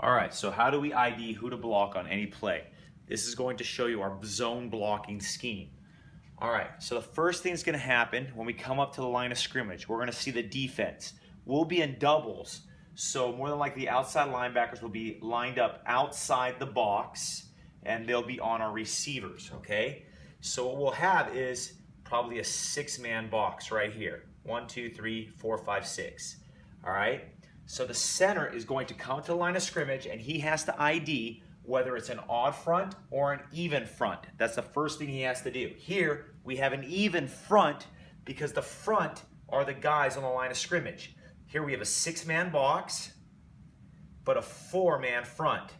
All right, so how do we ID who to block on any play? This is going to show you our zone blocking scheme. All right, so the first thing that's going to happen when we come up to the line of scrimmage, we're going to see the defense. We'll be in doubles, so more than likely the outside linebackers will be lined up outside the box, and they'll be on our receivers, okay? So what we'll have is probably a six-man box right here. 1, 2, 3, 4, 5, 6. All right? So the center is going to come to the line of scrimmage, and he has to ID whether it's an odd front or an even front. That's the first thing he has to do. Here, we have an even front because the front are the guys on the line of scrimmage. Here we have a six-man box, but a four-man front.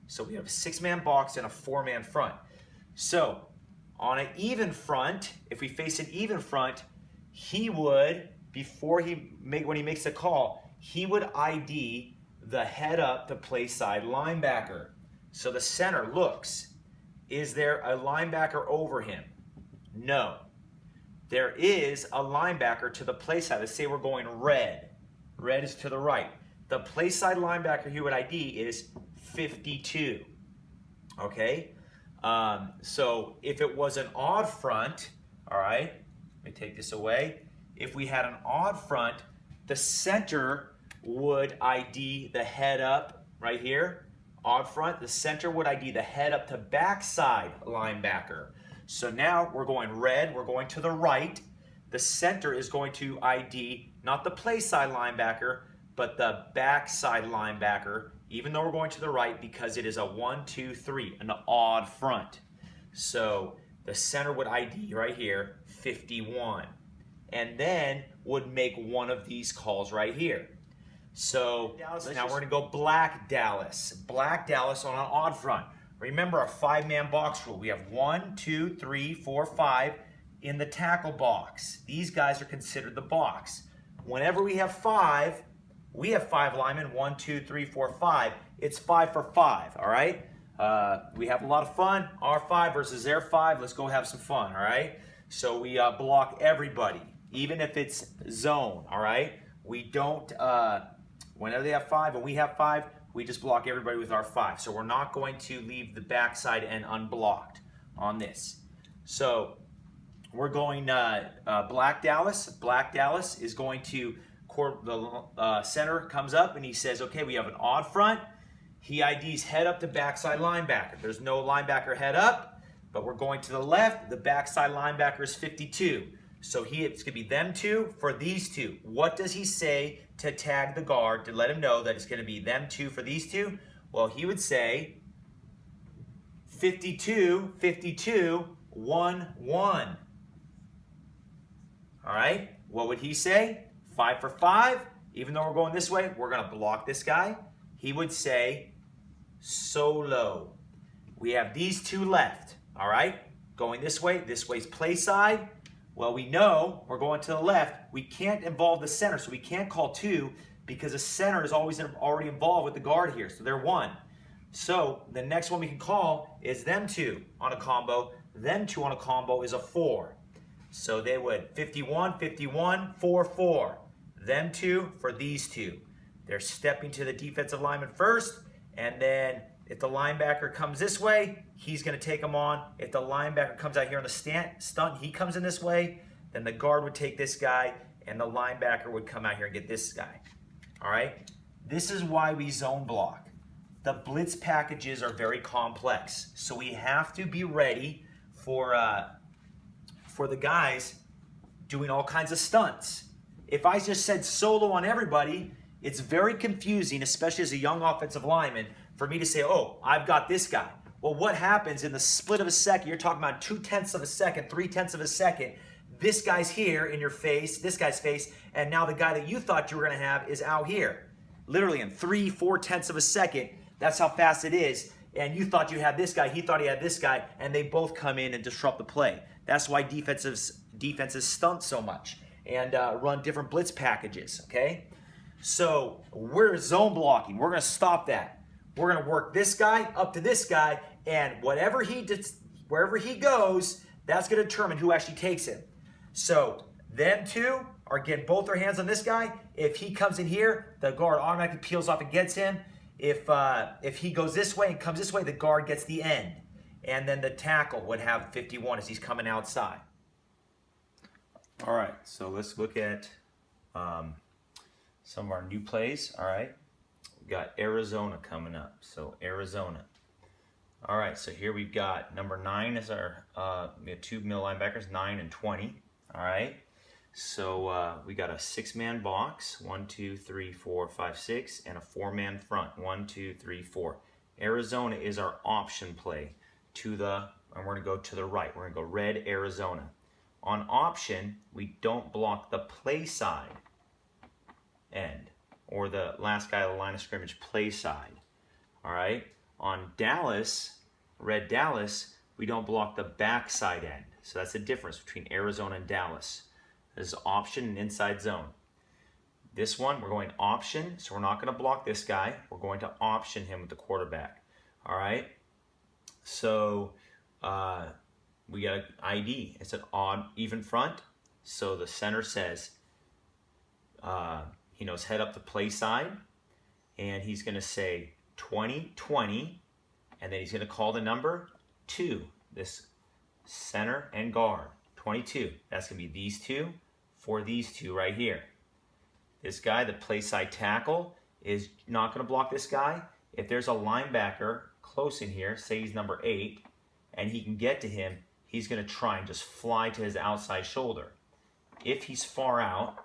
So we have a six-man box and a four-man front. So on an even front, if we face an even front, he would, when he makes a call, he would ID the head up to play side linebacker. So the center looks, is there a linebacker over him? No. There is a linebacker to the play side. Let's say we're going red. Red is to the right. The play side linebacker he would ID is 52. Okay? So if it was an odd front, all right, let me take this away. If we had an odd front, the center would ID the head up right here. Odd front, the center would ID the head up to backside linebacker. So now we're going red, we're going to the right. The center is going to ID not the play side linebacker, but the backside linebacker, even though we're going to the right because it is a 1, 2, 3, an odd front. So the center would ID right here, 51. And then would make one of these calls right here. So now we're going to go black Dallas. Black Dallas on an odd front. Remember our five-man box rule. We have 1, 2, 3, 4, 5 in the tackle box. These guys are considered the box. Whenever we have five linemen, 1, 2, 3, 4, 5. It's 5 for 5, all right? We have a lot of fun. Our 5 versus their 5. Let's go have some fun, all right? So we block everybody, even if it's zone, all right? We don't, whenever they have 5 and we have 5, we just block everybody with our 5. So we're not going to leave the backside end unblocked on this. So we're going black Dallas. Black Dallas is going to, the center comes up and he says, okay, we have an odd front. He IDs head up to backside linebacker. There's no linebacker head up, but we're going to the left. The backside linebacker is 52. So it's going to be them two for these two. What does he say to tag the guard to let him know that it's going to be them two for these two? Well, he would say 52, 52, 1, 1. All right? What would he say? 5 for 5. Even though we're going this way, we're going to block this guy. He would say solo. We have these two left. All right? Going this way's play side. Well, we know we're going to the left. We can't involve the center, so we can't call 2 because the center is always already involved with the guard here, so they're 1. So the next one we can call is them 2 on a combo. Them 2 on a combo is a 4. So they would 51, 51, 4, 4. Them 2 for these 2. They're stepping to the defensive lineman first, and then if the linebacker comes this way, he's going to take him on. If the linebacker comes out here on the stunt, he comes in this way, then the guard would take this guy, and the linebacker would come out here and get this guy. All right? This is why we zone block. The blitz packages are very complex, so we have to be ready for the guys doing all kinds of stunts. If I just said solo on everybody, it's very confusing, especially as a young offensive lineman, for me to say, oh, I've got this guy. Well, what happens in the split of a second? You're talking about 0.2 of a second, 0.3 of a second. This guy's here in your face, this guy's face, and now the guy that you thought you were going to have is out here. Literally in 3/4 of a second. That's how fast it is. And you thought you had this guy, he thought he had this guy, and they both come in and disrupt the play. That's why defenses stunt so much and run different blitz packages, okay? So we're zone blocking. We're going to stop that. We're going to work this guy up to this guy, and wherever he goes, that's going to determine who actually takes him. So them 2 are getting both their hands on this guy. If he comes in here, the guard automatically peels off and gets him. if he goes this way and comes this way, the guard gets the end. And then the tackle would have 51 as he's coming outside. All right, so let's look at some of our new plays. All right, we got Arizona coming up. So Arizona. All right, so here we've got number 9 as our, we have 2 middle linebackers, 9 and 20. All right, so we got a 6-man box, 1, 2, 3, 4, 5, 6, and a 4-man front, 1, 2, 3, 4. Arizona is our option play to the, and we're gonna go to the right. We're gonna go red Arizona. On option, we don't block the play side end, or the last guy on the line of scrimmage play side. All right. On Dallas, red Dallas, we don't block the backside end. So that's the difference between Arizona and Dallas. This is option and inside zone. This one, we're going option, so we're not going to block this guy. We're going to option him with the quarterback. All right. So we got an ID. It's an odd even front. So the center says he knows head up the play side, and he's going to say 20, 20, and then he's going to call the number 2, this center and guard, 22. That's going to be these two for these two right here. This guy, the play side tackle, is not going to block this guy. If there's a linebacker close in here, say he's number 8, and he can get to him, he's going to try and just fly to his outside shoulder. If he's far out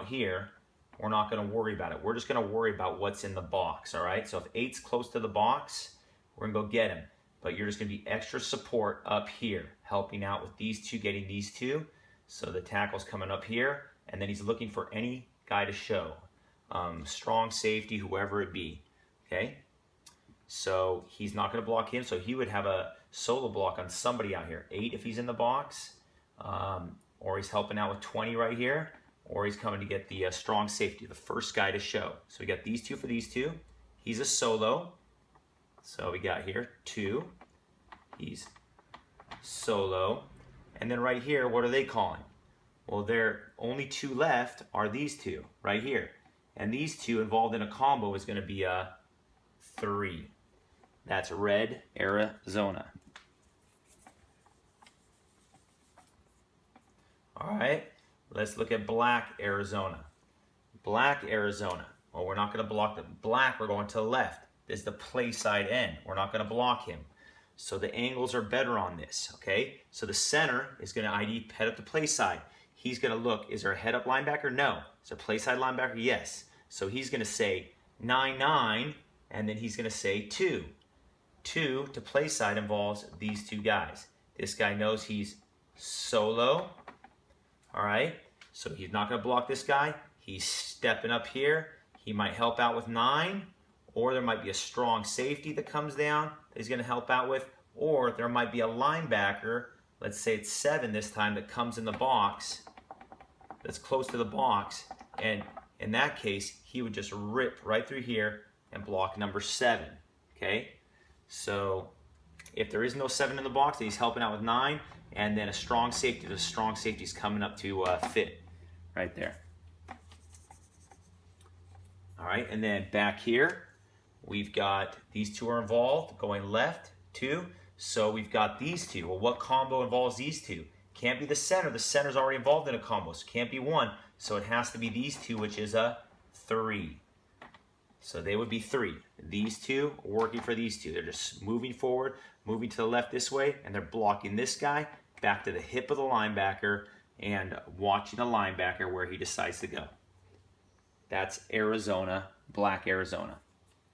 here, we're not going to worry about it. We're just going to worry about what's in the box, all right? So if 8's close to the box, we're going to go get him. But you're just going to be extra support up here, helping out with these two, getting these two. So the tackle's coming up here, and then he's looking for any guy to show. Strong safety, whoever it be, okay? So he's not going to block him, so he would have a solo block on somebody out here. 8 if he's in the box, or he's helping out with 20 right here, or he's coming to get the strong safety, the first guy to show. So we got these two for these two. He's a solo. So we got here 2. He's solo. And then right here, what are they calling? Well, there only 2 left are these two right here. And these two involved in a combo is going to be a 3. That's red Arizona. All right. Let's look at black Arizona. Black Arizona. Well, we're not going to block the black. We're going to the left. This is the play side end. We're not going to block him. So the angles are better on this, okay? So the center is going to ID head up the play side. He's going to look, is there a head up linebacker? No. Is there a play side linebacker? Yes. So he's going to say 9-9, and then he's going to say 2. 2 to play side involves these 2 guys. This guy knows he's solo. All right, so he's not going to block this guy. He's stepping up here. He might help out with 9, or there might be a strong safety that comes down that he's going to help out with, or there might be a linebacker, let's say it's 7 this time, that comes in the box, that's close to the box, and in that case, he would just rip right through here and block number 7, okay? So if there is no 7 in the box, he's helping out with 9, and then a strong safety. The strong safety is coming up to fit right there. All right, and then back here, we've got these 2 are involved, going left, 2. So we've got these 2. Well, what combo involves these 2? Can't be the center. The center's already involved in a combo, so can't be 1. So it has to be these 2, which is a 3. So they would be 3. These 2 working for these 2. They're just moving forward, moving to the left this way, and they're blocking this guy back to the hip of the linebacker and watching the linebacker where he decides to go. That's Arizona, black Arizona.